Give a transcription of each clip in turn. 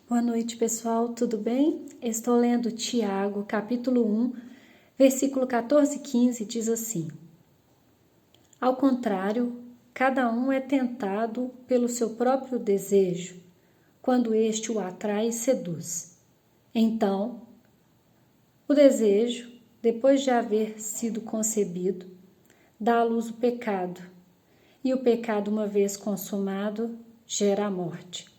Boa noite, pessoal, tudo bem? Estou lendo Tiago, capítulo 1, versículo 14 e 15, diz assim: Ao contrário, cada um é tentado pelo seu próprio desejo, quando este o atrai e seduz. Então, o desejo, depois de haver sido concebido, dá à luz o pecado, e o pecado, uma vez consumado, gera a morte.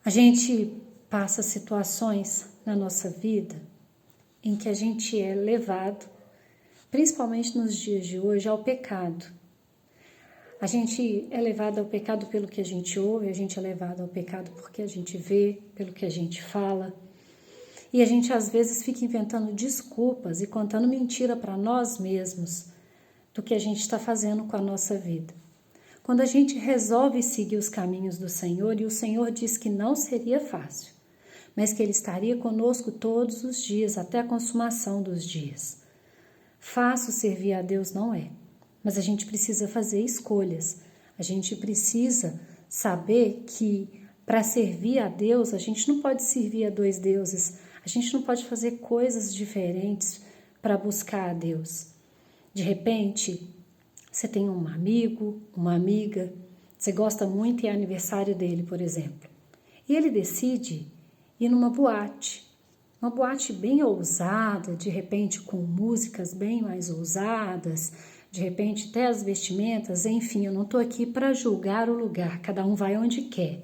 A gente passa situações na nossa vida em que a gente é levado, principalmente nos dias de hoje, ao pecado. A gente é levado ao pecado pelo que a gente ouve, a gente é levado ao pecado porque a gente vê, pelo que a gente fala. E a gente às vezes fica inventando desculpas e contando mentira para nós mesmos do que a gente está fazendo com a nossa vida. Quando a gente resolve seguir os caminhos do Senhor, e o Senhor diz que não seria fácil, mas que Ele estaria conosco todos os dias, até a consumação dos dias. Fácil servir a Deus não é, mas a gente precisa fazer escolhas. A gente precisa saber que para servir a Deus, a gente não pode servir a dois deuses, a gente não pode fazer coisas diferentes para buscar a Deus. De repente, você tem um amigo, uma amiga, você gosta muito e é aniversário dele, por exemplo. E ele decide ir numa boate. Uma boate bem ousada, de repente com músicas bem mais ousadas, de repente até as vestimentas, enfim, eu não estou aqui para julgar o lugar, cada um vai onde quer.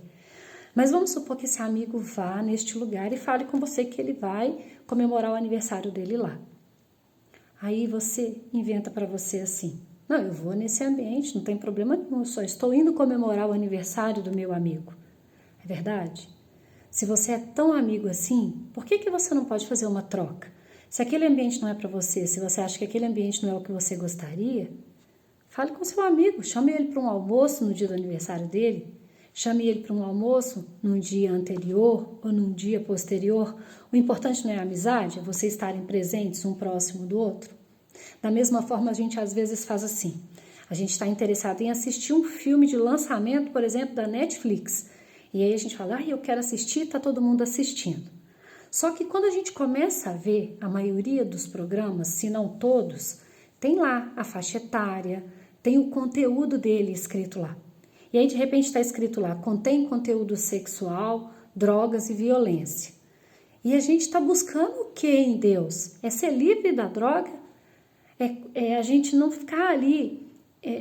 Mas vamos supor que esse amigo vá neste lugar e fale com você que ele vai comemorar o aniversário dele lá. Aí você inventa para você assim: não, eu vou nesse ambiente, não tem problema nenhum, eu só estou indo comemorar o aniversário do meu amigo. É verdade? Se você é tão amigo assim, por que você não pode fazer uma troca? Se aquele ambiente não é para você, se você acha que aquele ambiente não é o que você gostaria, fale com seu amigo, chame ele para um almoço no dia do aniversário dele, chame ele para um almoço num dia anterior ou num dia posterior. O importante não é a amizade, é vocês estarem presentes um próximo do outro. Da mesma forma, a gente às vezes faz assim. A gente está interessado em assistir um filme de lançamento, por exemplo, da Netflix. E aí a gente fala, eu quero assistir, está todo mundo assistindo. Só que quando a gente começa a ver a maioria dos programas, se não todos, tem lá a faixa etária, tem o conteúdo dele escrito lá. E aí de repente está escrito lá, contém conteúdo sexual, drogas e violência. E a gente está buscando o que em Deus? É ser livre da droga? É a gente não ficar ali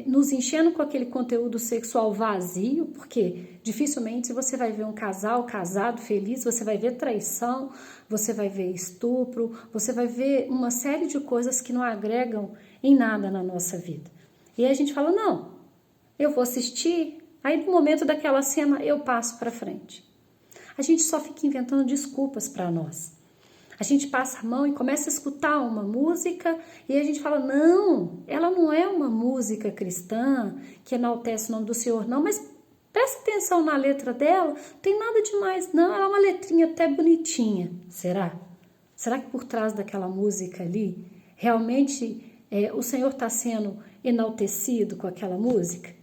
nos enchendo com aquele conteúdo sexual vazio, porque dificilmente você vai ver um casal casado, feliz, você vai ver traição, você vai ver estupro, você vai ver uma série de coisas que não agregam em nada na nossa vida. E aí a gente fala, não, eu vou assistir, aí no momento daquela cena eu passo para frente. A gente só fica inventando desculpas para nós. A gente passa a mão e começa a escutar uma música e a gente fala, não, ela não é uma música cristã que enaltece o nome do Senhor, não, mas presta atenção na letra dela, não tem nada demais, não, ela é uma letrinha até bonitinha. Será? Será que por trás daquela música ali, realmente o Senhor está sendo enaltecido com aquela música?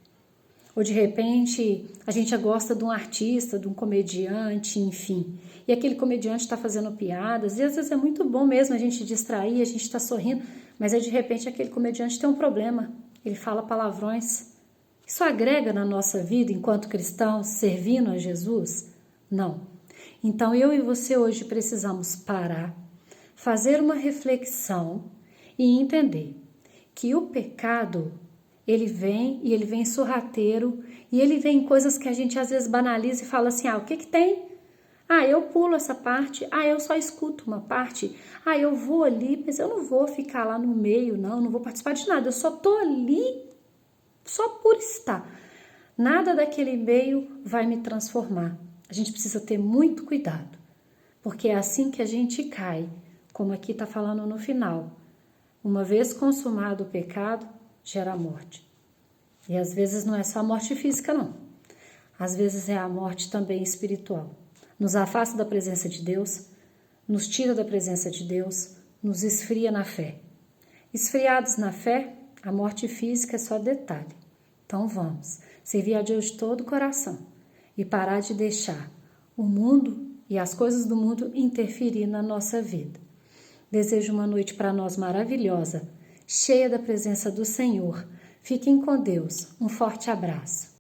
Ou de repente a gente gosta de um artista, de um comediante, enfim. E aquele comediante está fazendo piadas, e às vezes é muito bom mesmo a gente distrair, a gente está sorrindo, mas aí de repente aquele comediante tem um problema, ele fala palavrões. Isso agrega na nossa vida enquanto cristãos, servindo a Jesus? Não. Então eu e você hoje precisamos parar, fazer uma reflexão e entender que o pecado ele vem sorrateiro, e ele vem em coisas que a gente às vezes banaliza e fala assim, o que tem? Eu pulo essa parte, eu só escuto uma parte, eu vou ali, mas eu não vou ficar lá no meio, não vou participar de nada, eu só tô ali só por estar. Nada daquele meio vai me transformar. A gente precisa ter muito cuidado, porque é assim que a gente cai, como aqui está falando no final. Uma vez consumado o pecado, gera a morte. E às vezes não é só a morte física, não. Às vezes é a morte também espiritual. Nos afasta da presença de Deus, nos tira da presença de Deus, nos esfria na fé. Esfriados na fé, a morte física é só detalhe. Então vamos, servir a Deus de todo o coração e parar de deixar o mundo e as coisas do mundo interferir na nossa vida. Desejo uma noite para nós maravilhosa, cheia da presença do Senhor. Fiquem com Deus. Um forte abraço.